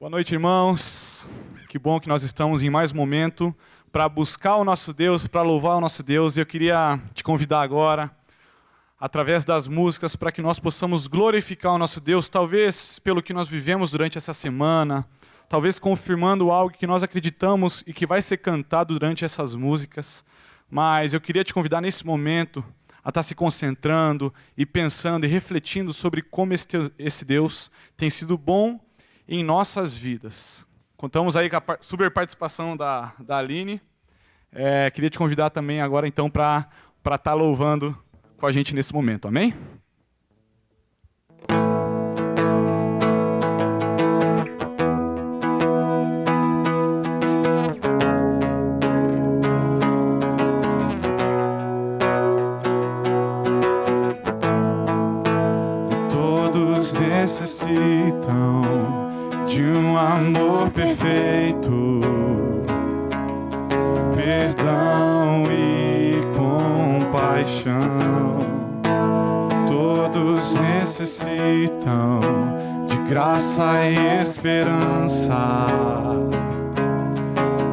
Boa noite, irmãos. Que bom que nós estamos em mais um momento para buscar o nosso Deus, para louvar o nosso Deus. E eu queria te convidar agora, através das músicas, para que nós possamos glorificar o nosso Deus, talvez pelo que nós vivemos durante essa semana, talvez confirmando algo que nós acreditamos e que vai ser cantado durante essas músicas. Mas eu queria te convidar nesse momento a estar se concentrando e pensando e refletindo sobre como esse Deus tem sido bom em nossas vidas. Contamos aí com a super participação da Aline. Queria te convidar também agora então para estar louvando com a gente nesse momento, amém? Todos necessitam de um amor perfeito, perdão e compaixão. Todos necessitam de graça e esperança,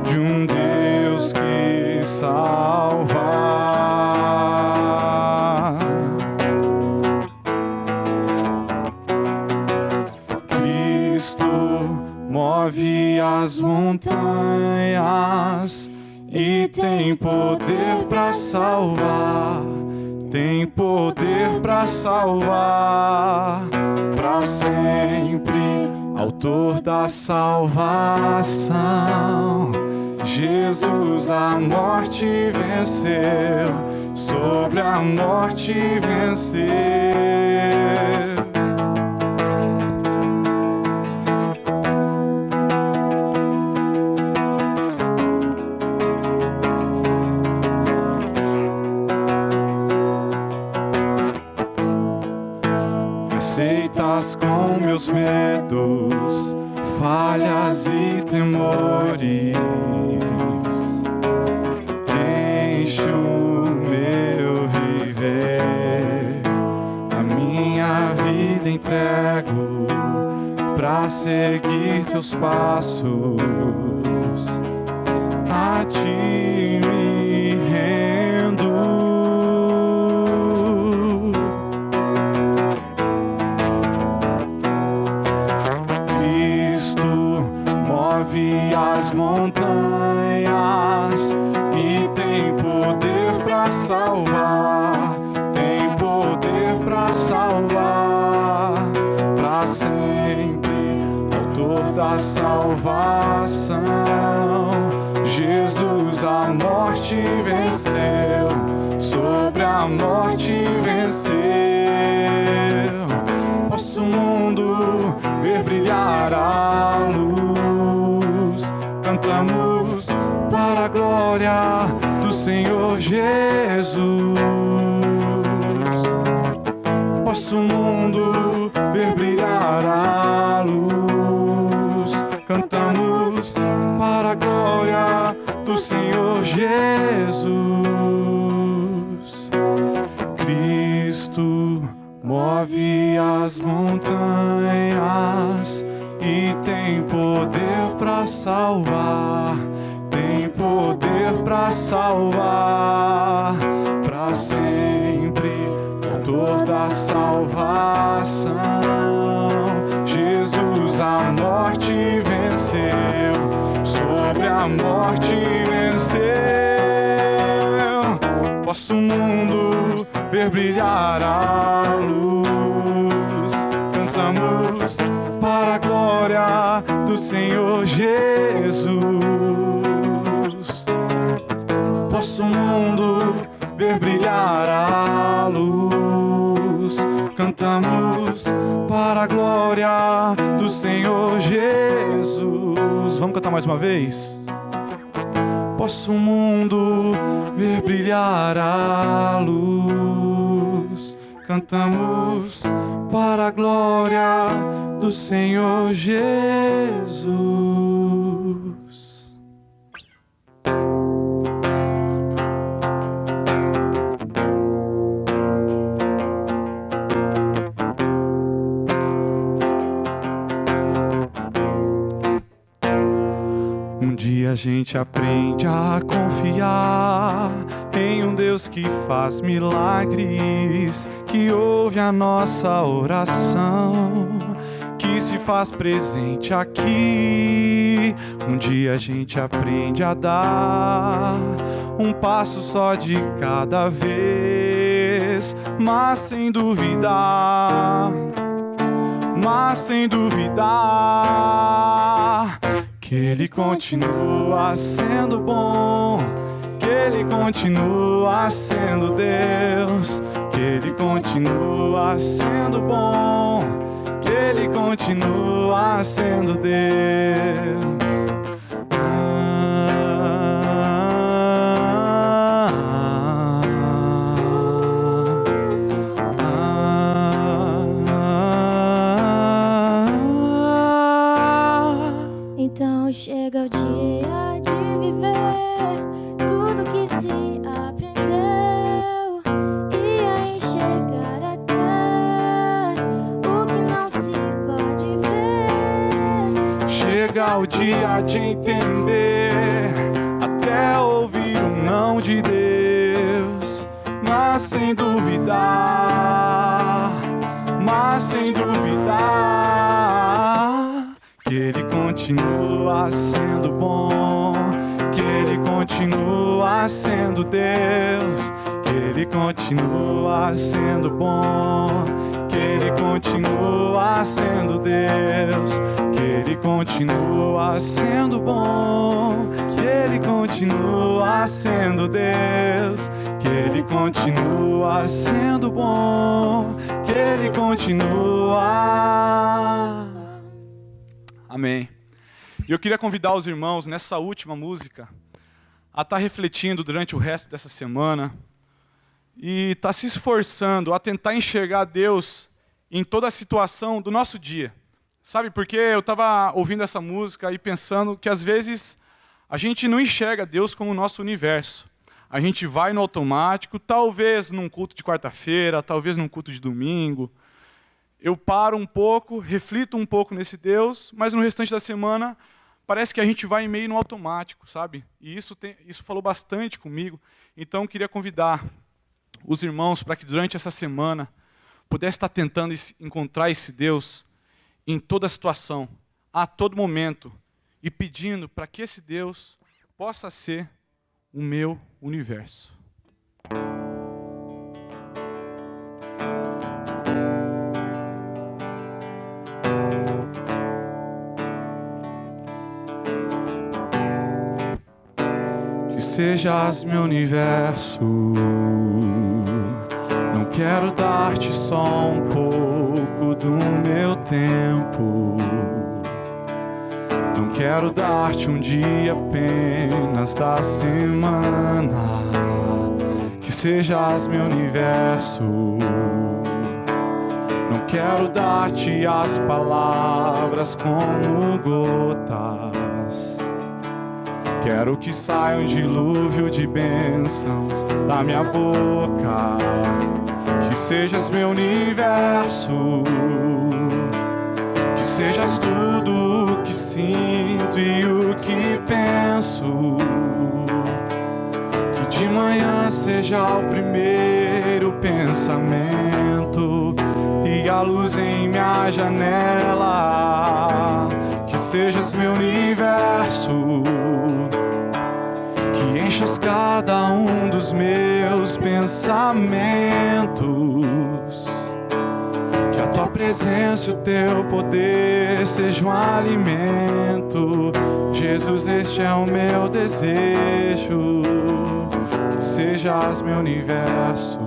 de um Deus que salva. Move as montanhas e tem poder para salvar, tem poder para salvar, para sempre, autor da salvação. Jesus a morte venceu, sobre a morte venceu. Aceitas com meus medos, falhas e temores, enche o meu viver, a minha vida entrego pra seguir teus passos, a ti me rendo. As montanhas e tem poder para salvar, tem poder para salvar, para sempre, autor da salvação. Jesus a morte venceu, sobre a morte venceu. Posso o mundo ver brilhar a luz, cantamos para a glória do Senhor Jesus. Posso o mundo ver brilhar a luz, cantamos para a glória do Senhor Jesus. Cristo move as montanhas e tem poder para salvar, tem poder para salvar, para sempre, autor da salvação. Jesus a morte venceu, sobre a morte venceu. Posso o mundo ver brilhar a luz, cantamos para a glória do Senhor Jesus. Posso o mundo ver brilhar a luz, cantamos para a glória do Senhor Jesus. Vamos cantar mais uma vez? Posso o mundo ver brilhar a luz, cantamos para a glória do Senhor Jesus. a gente aprende a confiar em um Deus que faz milagres, que ouve a nossa oração, que se faz presente aqui. Um dia a gente aprende a dar um passo só de cada vez, mas sem duvidar, que Ele continua sendo bom, que Ele continua sendo Deus, que Ele continua sendo bom, que Ele continua sendo Deus. Então chega o dia de viver tudo que se aprendeu e a enxergar até o que não se pode ver. Chega o dia de entender, até ouvir o não de Deus, mas sem duvidar, que Ele continua sendo bom, que Ele continua sendo Deus, que Ele continua sendo bom, que Ele continua sendo Deus, que Ele continua sendo bom, que Ele continua sendo Deus, que Ele continua sendo bom, que Ele continua. Amém. E eu queria convidar os irmãos nessa última música a estar refletindo durante o resto dessa semana e estar se esforçando a tentar enxergar Deus em toda a situação do nosso dia. Sabe, porque eu estava ouvindo essa música e pensando que às vezes a gente não enxerga Deus como o nosso universo. A gente vai no automático, talvez num culto de quarta-feira, talvez num culto de domingo. Eu paro um pouco, reflito um pouco nesse Deus, mas no restante da semana parece que a gente vai meio no automático, sabe? E isso falou bastante comigo. Então, eu queria convidar os irmãos para que durante essa semana pudesse estar tentando encontrar esse Deus em toda situação, a todo momento, e pedindo para que esse Deus possa ser o meu universo. Que sejas meu universo, não quero dar-te só um pouco do meu tempo, não quero dar-te um dia apenas da semana. Que sejas meu universo, não quero dar-te as palavras como gotas, quero que saia um dilúvio de bênçãos da minha boca. Que sejas meu universo, que sejas tudo o que sinto e o que penso. Que de manhã seja o primeiro pensamento e a luz em minha janela. Que sejas meu universo, que enchas cada um dos meus pensamentos. Que a tua presença e o teu poder sejam um alimento. Jesus, este é o meu desejo. Que sejas meu universo,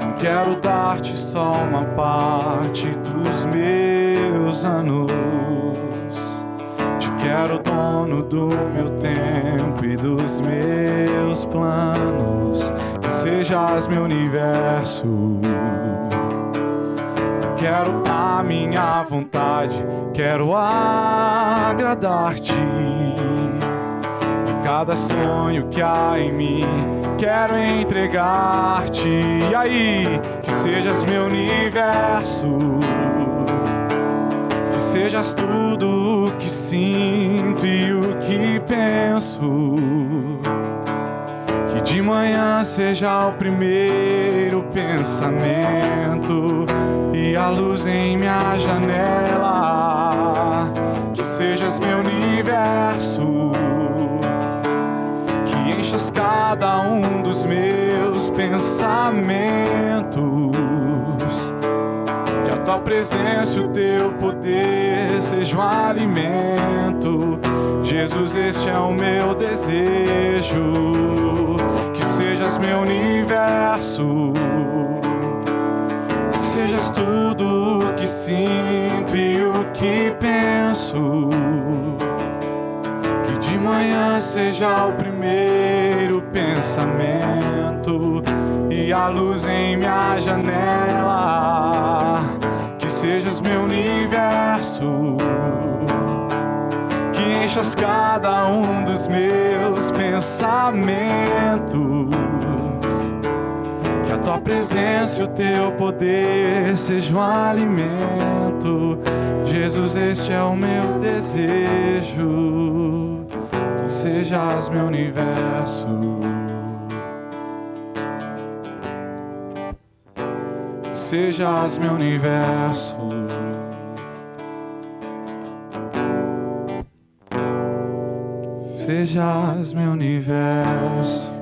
não quero dar-te só uma parte dos meus anos. Te quero dono do meu tempo e dos meus planos. Que sejas meu universo, quero a minha vontade, quero agradar-te. Cada sonho que há em mim, quero entregar-te. E aí, que sejas meu universo, que sejas tudo o que sinto e o que penso. Que de manhã seja o primeiro pensamento e a luz em minha janela. Que sejas meu universo, que enchas cada um dos meus pensamentos. Que a tua presença e o teu poder sejam um alimento. Jesus, este é o meu desejo. Que sejas meu universo, que sejas tudo o que sinto e o que penso. Que de manhã seja o primeiro pensamento e a luz em minha janela. Que sejas meu universo, que enchas cada um dos meus pensamentos. Que a tua presença e o teu poder sejam um alimento. Jesus, este é o meu desejo. Que sejas meu universo, que sejas meu universo. Sejas meu universo.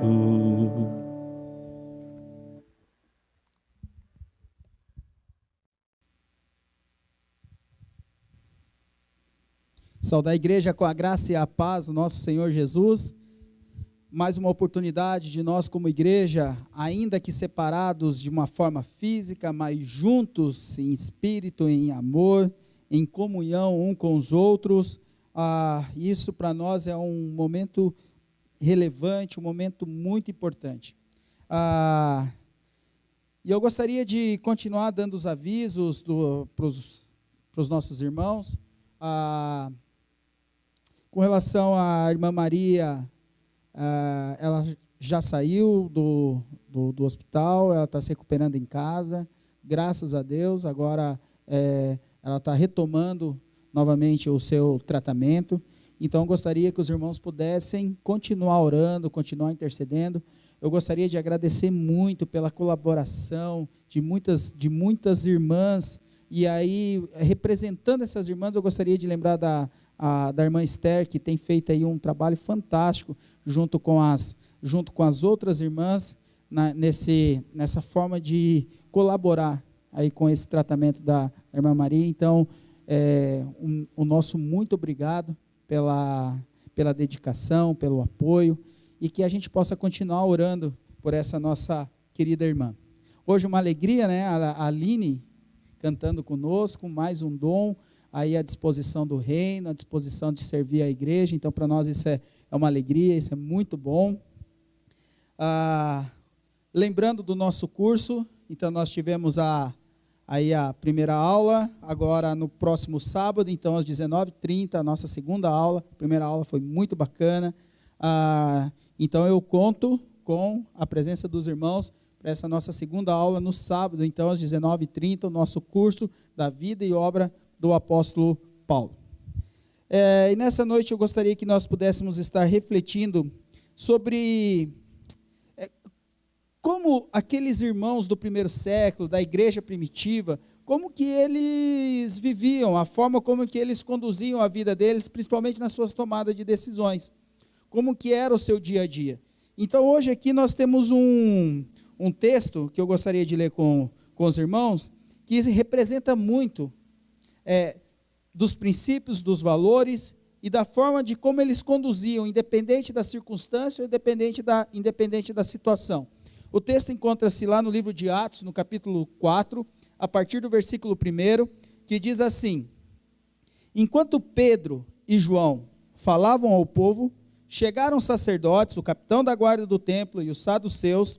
Saudar a igreja com a graça e a paz do nosso Senhor Jesus. Mais uma oportunidade de nós como igreja, ainda que separados de uma forma física, mas juntos em espírito, em amor, em comunhão um com os outros. Isso para nós é um momento relevante, um momento muito importante. E eu gostaria de continuar dando os avisos para os nossos irmãos. Com relação à irmã Maria, ela já saiu do hospital, ela está se recuperando em casa, graças a Deus. Agora ela está retomando novamente o seu tratamento. Então, eu gostaria que os irmãos pudessem continuar orando, continuar intercedendo. Eu gostaria de agradecer muito pela colaboração de muitas irmãs. E aí, representando essas irmãs, eu gostaria de lembrar da irmã Esther, que tem feito aí um trabalho fantástico junto com as outras irmãs nessa forma de colaborar aí com esse tratamento da irmã Maria. Então, o nosso muito obrigado pela dedicação, pelo apoio, e que a gente possa continuar orando por essa nossa querida irmã. Hoje uma alegria, né? A Aline cantando conosco, mais um dom aí à disposição do reino, à disposição de servir a igreja. Então, para nós isso é uma alegria, isso é muito bom. Lembrando do nosso curso, então nós tivemos aí a primeira aula, agora no próximo sábado, então às 19h30, a nossa segunda aula. A primeira aula foi muito bacana. Então eu conto com a presença dos irmãos para essa nossa segunda aula no sábado, então às 19h30, o nosso curso da vida e obra do apóstolo Paulo. E nessa noite eu gostaria que nós pudéssemos estar refletindo sobre como aqueles irmãos do primeiro século, da igreja primitiva, como que eles viviam, a forma como que eles conduziam a vida deles, principalmente nas suas tomadas de decisões, como que era o seu dia a dia. Então hoje aqui nós temos um texto que eu gostaria de ler com os irmãos, que representa muito dos princípios, dos valores e da forma de como eles conduziam, independente da circunstância ou independente da situação. O texto encontra-se lá no livro de Atos, no capítulo 4, a partir do versículo 1, que diz assim: enquanto Pedro e João falavam ao povo, chegaram os sacerdotes, o capitão da guarda do templo e os saduceus,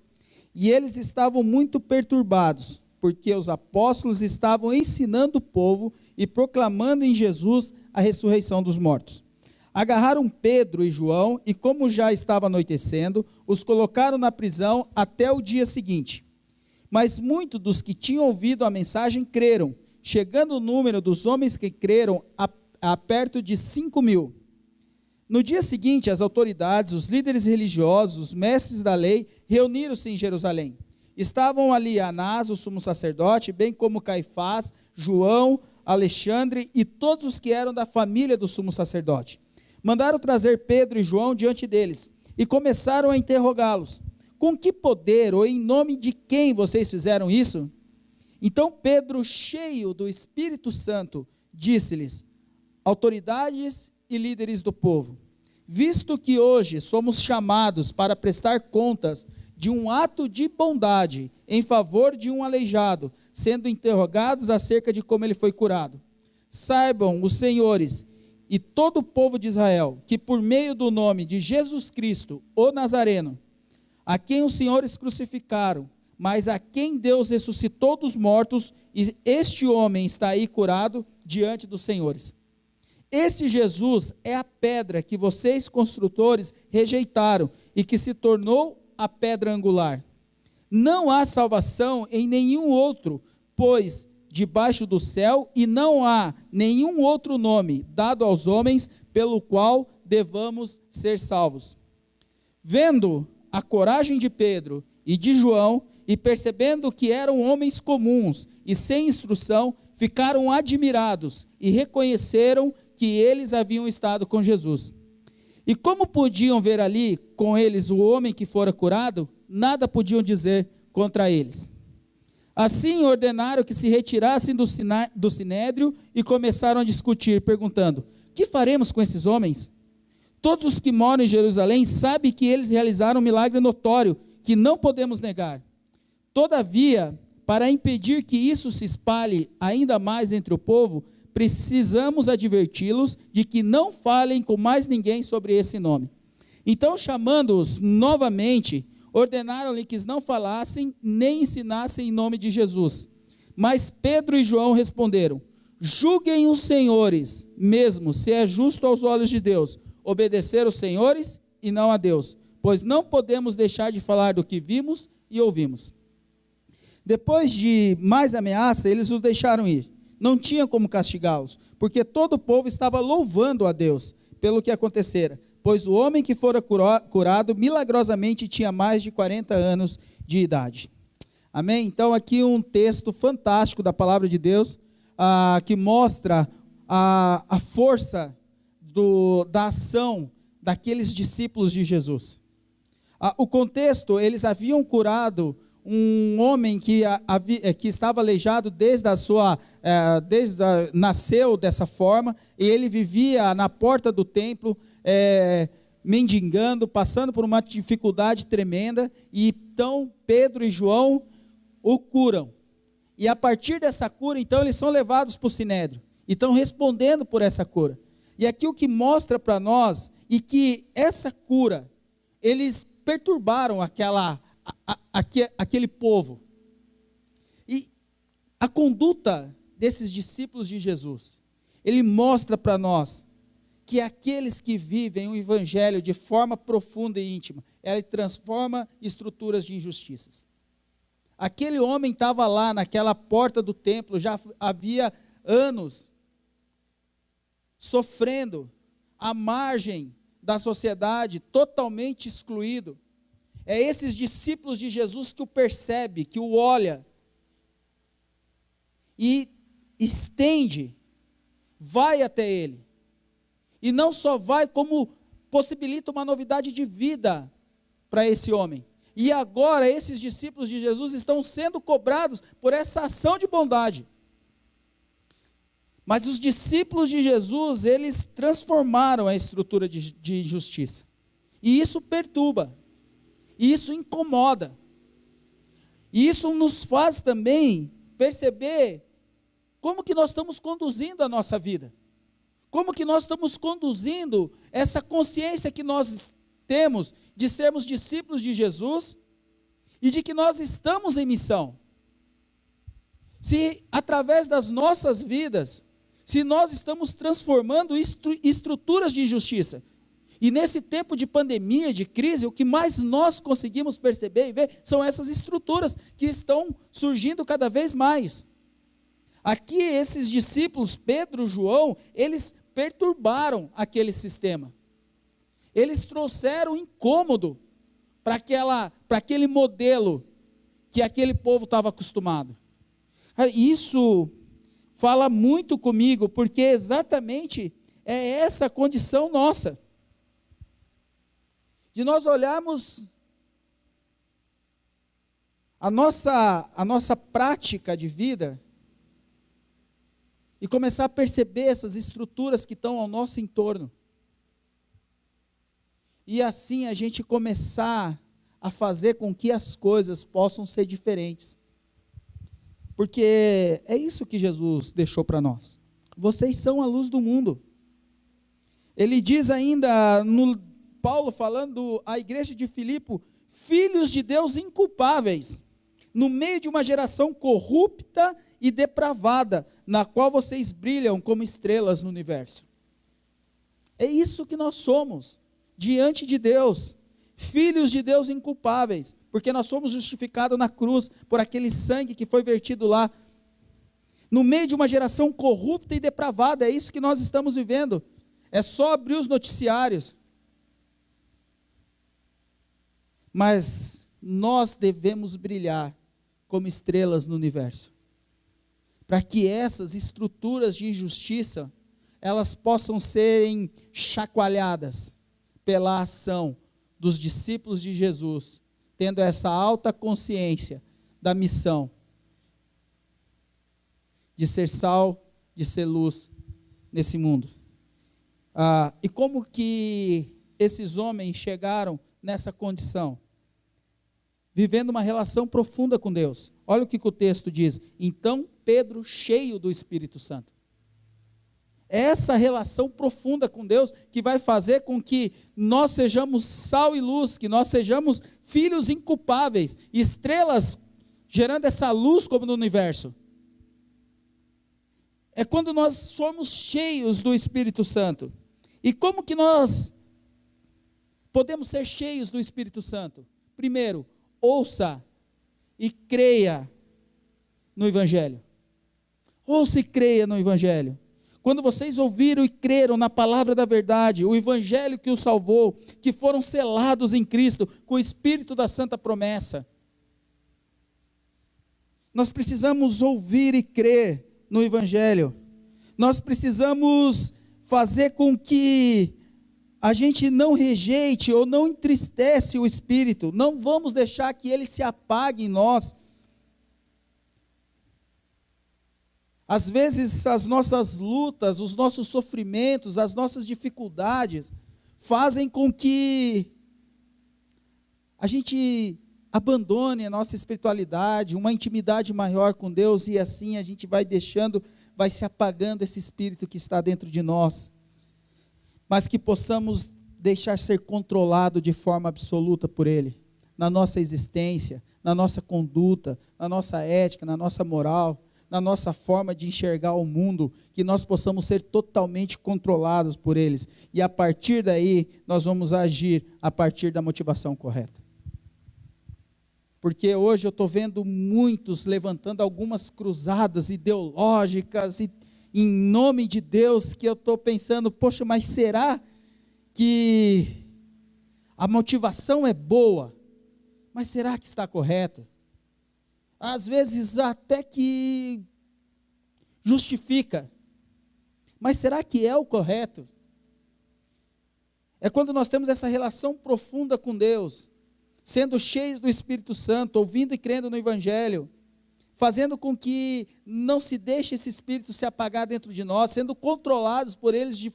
e eles estavam muito perturbados, porque os apóstolos estavam ensinando o povo e proclamando em Jesus a ressurreição dos mortos. Agarraram Pedro e João e, como já estava anoitecendo, os colocaram na prisão até o dia seguinte. Mas muitos dos que tinham ouvido a mensagem creram, chegando o número dos homens que creram a perto de 5.000. No dia seguinte, as autoridades, os líderes religiosos, os mestres da lei, reuniram-se em Jerusalém. Estavam ali Anás, o sumo sacerdote, bem como Caifás, João, Alexandre e todos os que eram da família do sumo sacerdote. Mandaram trazer Pedro e João diante deles e começaram a interrogá-los. Com que poder ou em nome de quem vocês fizeram isso? Então Pedro, cheio do Espírito Santo, disse-lhes: autoridades e líderes do povo, visto que hoje somos chamados para prestar contas de um ato de bondade em favor de um aleijado, sendo interrogados acerca de como ele foi curado, saibam os senhores e todo o povo de Israel que por meio do nome de Jesus Cristo, o Nazareno, a quem os senhores crucificaram, mas a quem Deus ressuscitou dos mortos, e este homem está aí curado diante dos senhores. Este Jesus é a pedra que vocês, construtores, rejeitaram e que se tornou a pedra angular. Não há salvação em nenhum outro, pois debaixo do céu, e não há nenhum outro nome dado aos homens pelo qual devamos ser salvos. Vendo a coragem de Pedro e de João, e percebendo que eram homens comuns e sem instrução, ficaram admirados e reconheceram que eles haviam estado com Jesus. E como podiam ver ali com eles o homem que fora curado, nada podiam dizer contra eles. Assim ordenaram que se retirassem do sinédrio e começaram a discutir, perguntando: que faremos com esses homens? Todos os que moram em Jerusalém sabem que eles realizaram um milagre notório, que não podemos negar. Todavia, para impedir que isso se espalhe ainda mais entre o povo, precisamos adverti-los de que não falem com mais ninguém sobre esse nome. Então, chamando-os novamente, ordenaram-lhe que não falassem nem ensinassem em nome de Jesus. Mas Pedro e João responderam: julguem os senhores, mesmo se é justo aos olhos de Deus, obedecer os senhores e não a Deus, pois não podemos deixar de falar do que vimos e ouvimos. Depois de mais ameaça, eles os deixaram ir. Não tinha como castigá-los, porque todo o povo estava louvando a Deus pelo que acontecera, pois o homem que fora curado milagrosamente tinha mais de 40 anos de idade. Amém? Então aqui um texto fantástico da palavra de Deus, que mostra a força da ação daqueles discípulos de Jesus. O contexto, eles haviam curado um homem que estava aleijado nasceu dessa forma, e ele vivia na porta do templo, mendigando, passando por uma dificuldade tremenda, e então Pedro e João o curam, e a partir dessa cura, então eles são levados para o sinédrio, e estão respondendo por essa cura, e aqui o que mostra para nós, e que essa cura, eles perturbaram aquele povo. E a conduta desses discípulos de Jesus, ele mostra para nós que aqueles que vivem o evangelho de forma profunda e íntima, ele transforma estruturas de injustiças. Aquele homem estava lá naquela porta do templo, já havia anos, sofrendo à margem da sociedade, totalmente excluído. É esses discípulos de Jesus que o percebe, que o olha e estende, vai até ele. E não só vai, como possibilita uma novidade de vida para esse homem. E agora esses discípulos de Jesus estão sendo cobrados por essa ação de bondade. Mas os discípulos de Jesus, eles transformaram a estrutura de justiça. E isso perturba. E isso incomoda. E isso nos faz também perceber como que nós estamos conduzindo a nossa vida. Como que nós estamos conduzindo essa consciência que nós temos de sermos discípulos de Jesus e de que nós estamos em missão. Se através das nossas vidas, se nós estamos transformando estruturas de injustiça. E nesse tempo de pandemia, de crise, o que mais nós conseguimos perceber e ver são essas estruturas que estão surgindo cada vez mais. Aqui esses discípulos, Pedro, João, eles perturbaram aquele sistema. Eles trouxeram incômodo para aquele modelo que aquele povo estava acostumado. Isso fala muito comigo, porque exatamente é essa a condição nossa. De nós olharmos a nossa prática de vida e começar a perceber essas estruturas que estão ao nosso entorno. E assim a gente começar a fazer com que as coisas possam ser diferentes. Porque é isso que Jesus deixou para nós. Vocês são a luz do mundo. Ele diz ainda, Paulo falando à igreja de Filipe, filhos de Deus inculpáveis, no meio de uma geração corrupta e depravada, na qual vocês brilham como estrelas no universo. É isso que nós somos, diante de Deus, filhos de Deus inculpáveis, porque nós somos justificados na cruz, por aquele sangue que foi vertido lá, no meio de uma geração corrupta e depravada. É isso que nós estamos vivendo. É só abrir os noticiários. Mas nós devemos brilhar como estrelas no universo, para que essas estruturas de injustiça, elas possam serem chacoalhadas pela ação dos discípulos de Jesus, tendo essa alta consciência da missão de ser sal, de ser luz nesse mundo. E como que esses homens chegaram nessa condição? Vivendo uma relação profunda com Deus. Olha o que o texto diz. Então Pedro, cheio do Espírito Santo. Essa relação profunda com Deus que vai fazer com que nós sejamos sal e luz, que nós sejamos filhos inculpáveis, estrelas gerando essa luz como no universo. É quando nós somos cheios do Espírito Santo. E como que nós podemos ser cheios do Espírito Santo? Primeiro, ouça e creia no Evangelho. Ouça e creia no Evangelho. Quando vocês ouviram e creram na palavra da verdade, o Evangelho que os salvou, que foram selados em Cristo com o Espírito da Santa Promessa, nós precisamos ouvir e crer no Evangelho. Nós precisamos fazer com que a gente não rejeite ou não entristece o Espírito. Não vamos deixar que ele se apague em nós. Às vezes as nossas lutas, os nossos sofrimentos, as nossas dificuldades fazem com que a gente abandone a nossa espiritualidade, uma intimidade maior com Deus, e assim a gente vai deixando, vai se apagando esse Espírito que está dentro de nós. Mas que possamos deixar ser controlado de forma absoluta por Ele, na nossa existência, na nossa conduta, na nossa ética, na nossa moral, na nossa forma de enxergar o mundo, que nós possamos ser totalmente controlados por eles, e a partir daí, nós vamos agir a partir da motivação correta. Porque hoje eu estou vendo muitos levantando algumas cruzadas ideológicas, e em nome de Deus, que eu estou pensando, poxa, mas será que a motivação é boa? Mas será que está correto? Às vezes até que justifica, mas será que é o correto? É quando nós temos essa relação profunda com Deus, sendo cheios do Espírito Santo, ouvindo e crendo no Evangelho, fazendo com que não se deixe esse Espírito se apagar dentro de nós, sendo controlados por Ele de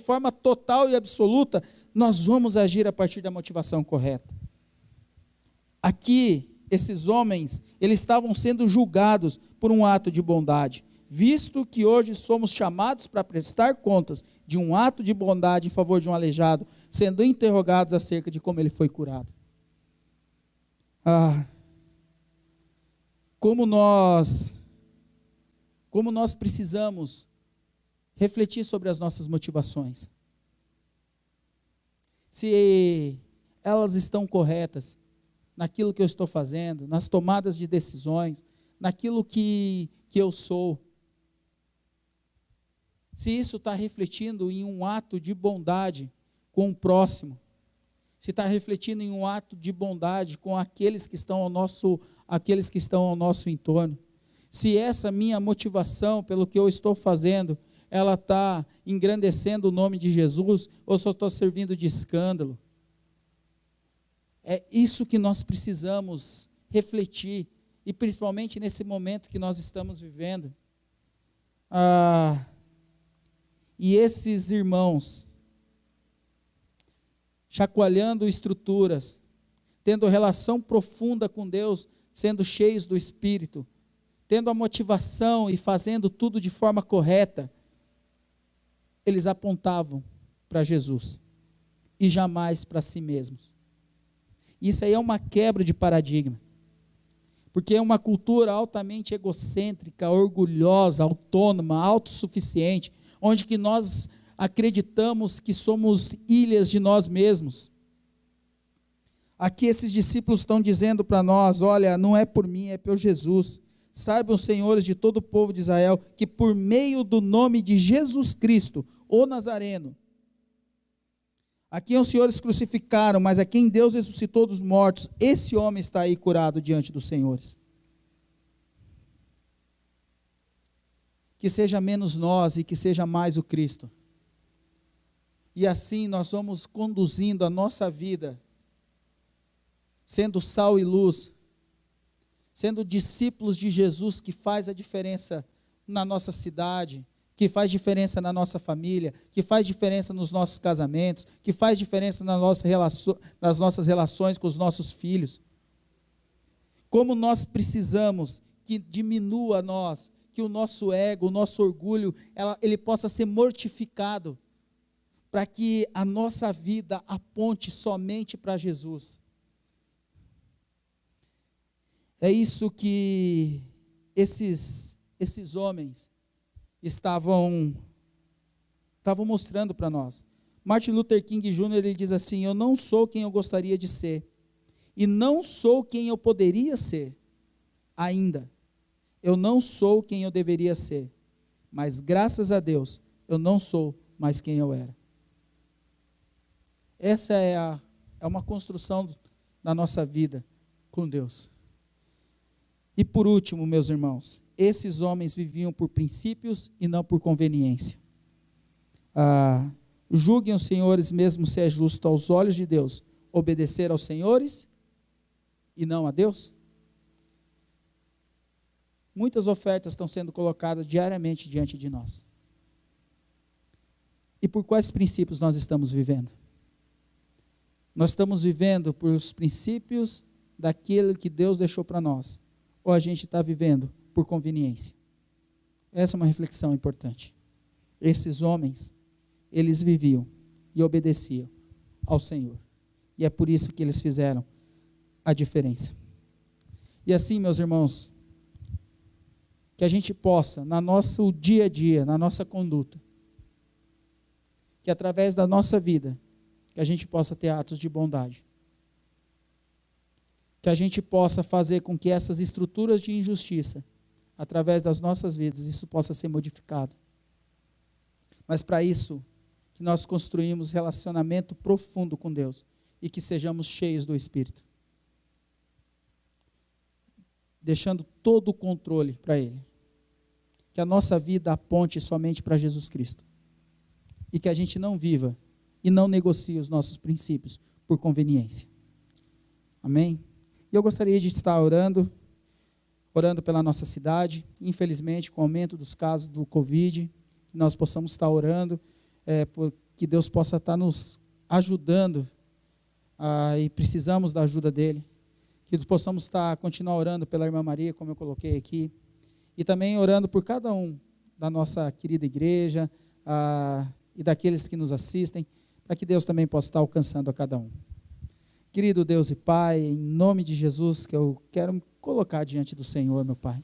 forma total e absoluta, nós vamos agir a partir da motivação correta. Aqui, esses homens, eles estavam sendo julgados por um ato de bondade, visto que hoje somos chamados para prestar contas de um ato de bondade em favor de um aleijado, sendo interrogados acerca de como ele foi curado. Como nós precisamos refletir sobre as nossas motivações. Se elas estão corretas naquilo que eu estou fazendo, nas tomadas de decisões, naquilo que eu sou. Se isso está refletindo em um ato de bondade com o próximo, se está refletindo em um ato de bondade com aqueles que estão ao nosso entorno, se essa minha motivação pelo que eu estou fazendo, ela está engrandecendo o nome de Jesus, ou só estou servindo de escândalo. É isso que nós precisamos refletir, e principalmente nesse momento que nós estamos vivendo. E esses irmãos, chacoalhando estruturas, tendo relação profunda com Deus, sendo cheios do Espírito, tendo a motivação e fazendo tudo de forma correta, eles apontavam para Jesus e jamais para si mesmos. Isso aí é uma quebra de paradigma, porque é uma cultura altamente egocêntrica, orgulhosa, autônoma, autossuficiente, onde que nós acreditamos que somos ilhas de nós mesmos. Aqui esses discípulos estão dizendo para nós, olha, não é por mim, é pelo Jesus. Saibam, senhores de todo o povo de Israel, que por meio do nome de Jesus Cristo, o Nazareno, a quem os senhores crucificaram, mas a quem Deus ressuscitou dos mortos, esse homem está aí curado diante dos senhores. Que seja menos nós e que seja mais o Cristo. E assim nós vamos conduzindo a nossa vida, sendo sal e luz, sendo discípulos de Jesus, que faz a diferença na nossa cidade, que faz diferença na nossa família, que faz diferença nos nossos casamentos, que faz diferença nas nossas relações com os nossos filhos. Como nós precisamos que diminua nós, que o nosso ego, o nosso orgulho, ele possa ser mortificado, para que a nossa vida aponte somente para Jesus. É isso que esses homens estavam mostrando para nós. Martin Luther King Jr., ele diz assim, eu não sou quem eu gostaria de ser, e não sou quem eu poderia ser, ainda. Eu não sou quem eu deveria ser, mas graças a Deus, eu não sou mais quem eu era. Essa é uma construção da nossa vida com Deus. E por último, meus irmãos, esses homens viviam por princípios e não por conveniência. Julguem os senhores mesmo se é justo aos olhos de Deus obedecer aos senhores e não a Deus. Muitas ofertas estão sendo colocadas diariamente diante de nós. E por quais princípios nós estamos vivendo? Nós estamos vivendo por os princípios daquilo que Deus deixou para nós, ou a gente está vivendo por conveniência? Essa é uma reflexão importante. Esses homens, eles viviam e obedeciam ao Senhor, e é por isso que eles fizeram a diferença. E assim, meus irmãos, que a gente possa, no nosso dia a dia, na nossa conduta, que através da nossa vida, que a gente possa ter atos de bondade, que a gente possa fazer com que essas estruturas de injustiça, através das nossas vidas, isso possa ser modificado. Mas para isso, que nós construímos relacionamento profundo com Deus, e que sejamos cheios do Espírito, deixando todo o controle para Ele, que a nossa vida aponte somente para Jesus Cristo, e que a gente não viva e não negocie os nossos princípios por conveniência. Amém? E eu gostaria de estar orando pela nossa cidade. Infelizmente, com o aumento dos casos do Covid, que nós possamos estar orando, que Deus possa estar nos ajudando, e precisamos da ajuda dEle. Que possamos continuar orando pela irmã Maria, como eu coloquei aqui, e também orando por cada um da nossa querida igreja, e daqueles que nos assistem, para que Deus também possa estar alcançando a cada um. Querido Deus e Pai, em nome de Jesus, que eu quero me colocar diante do Senhor, meu Pai.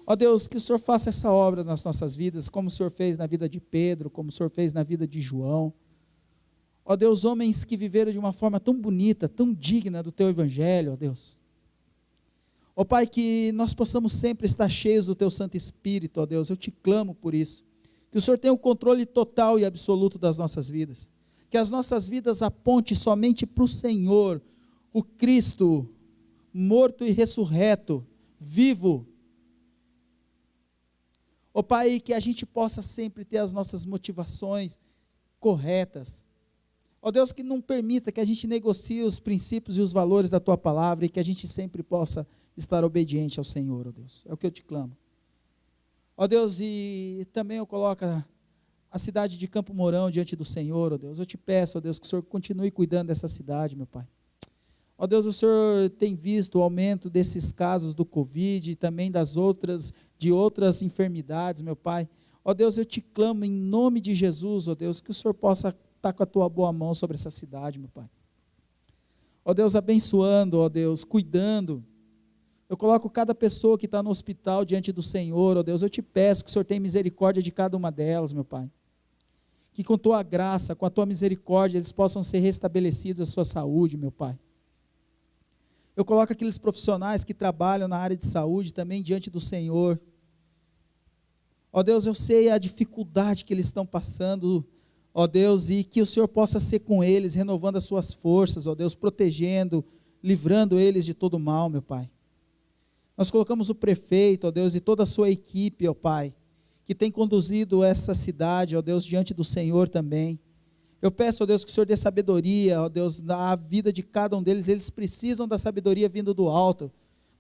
Ó Deus, que o Senhor faça essa obra nas nossas vidas, como o Senhor fez na vida de Pedro, como o Senhor fez na vida de João. Ó Deus, homens que viveram de uma forma tão bonita, tão digna do Teu Evangelho, ó Deus. Ó Pai, que nós possamos sempre estar cheios do Teu Santo Espírito, ó Deus, eu te clamo por isso. Que o Senhor tenha o controle total e absoluto das nossas vidas. Que as nossas vidas apontem somente para o Senhor, o Cristo, morto e ressurreto, vivo. Ó Pai, que a gente possa sempre ter as nossas motivações corretas. Ó Deus, que não permita que a gente negocie os princípios e os valores da Tua palavra e que a gente sempre possa estar obediente ao Senhor, ó Deus. É o que eu te clamo. Ó Deus, e também eu coloco a cidade de Campo Mourão diante do Senhor, ó Deus. Eu te peço, ó Deus, que o Senhor continue cuidando dessa cidade, meu Pai. Ó Deus, o Senhor tem visto o aumento desses casos do Covid e também de outras enfermidades, meu Pai. Ó Deus, eu te clamo em nome de Jesus, ó Deus, que o Senhor possa estar com a Tua boa mão sobre essa cidade, meu Pai. Ó Deus, abençoando, ó Deus, cuidando. Eu coloco cada pessoa que está no hospital diante do Senhor, ó Deus, eu te peço que o Senhor tenha misericórdia de cada uma delas, meu Pai. Que com Tua graça, com a Tua misericórdia, eles possam ser restabelecidos a sua saúde, meu Pai. Eu coloco aqueles profissionais que trabalham na área de saúde também diante do Senhor. Ó Deus, eu sei a dificuldade que eles estão passando, ó Deus, e que o Senhor possa ser com eles, renovando as suas forças, ó Deus, protegendo, livrando eles de todo mal, meu Pai. Nós colocamos o prefeito, ó Deus, e toda a sua equipe, ó Pai, que tem conduzido essa cidade, ó Deus, diante do Senhor também. Eu peço, ó Deus, que o Senhor dê sabedoria, ó Deus, na vida de cada um deles. Eles precisam da sabedoria vindo do alto,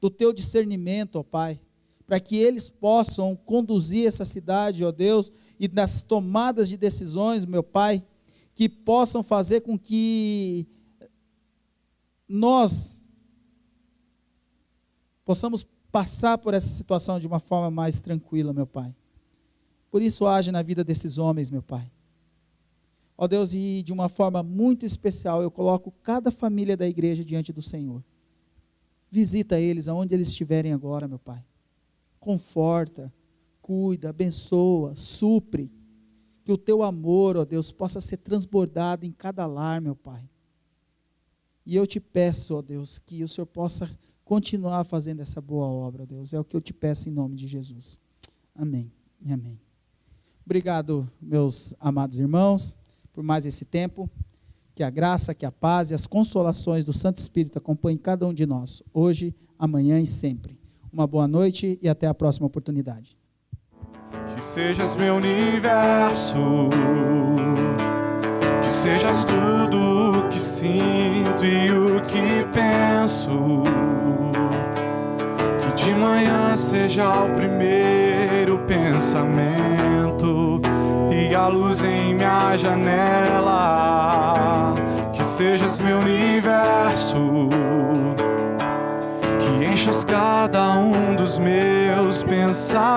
do Teu discernimento, ó Pai, para que eles possam conduzir essa cidade, ó Deus, e nas tomadas de decisões, meu Pai, que possam fazer com que nós possamos passar por essa situação de uma forma mais tranquila, meu Pai. Por isso, age na vida desses homens, meu Pai. Ó Deus, e de uma forma muito especial, eu coloco cada família da igreja diante do Senhor. Visita eles aonde eles estiverem agora, meu Pai. Conforta, cuida, abençoa, supre. Que o Teu amor, ó Deus, possa ser transbordado em cada lar, meu Pai. E eu te peço, ó Deus, que o Senhor possa continuar fazendo essa boa obra, Deus. É o que eu te peço em nome de Jesus. Amém e amém. Obrigado, meus amados irmãos, por mais esse tempo. Que a graça, que a paz e as consolações do Santo Espírito acompanhem cada um de nós, hoje, amanhã e sempre. Uma boa noite e até a próxima oportunidade. Que sejas meu universo, que sejas tudo o que sinto e o que penso. Que de manhã seja o primeiro pensamento e a luz em minha janela. Que sejas meu universo, que enchas cada um dos meus pensamentos.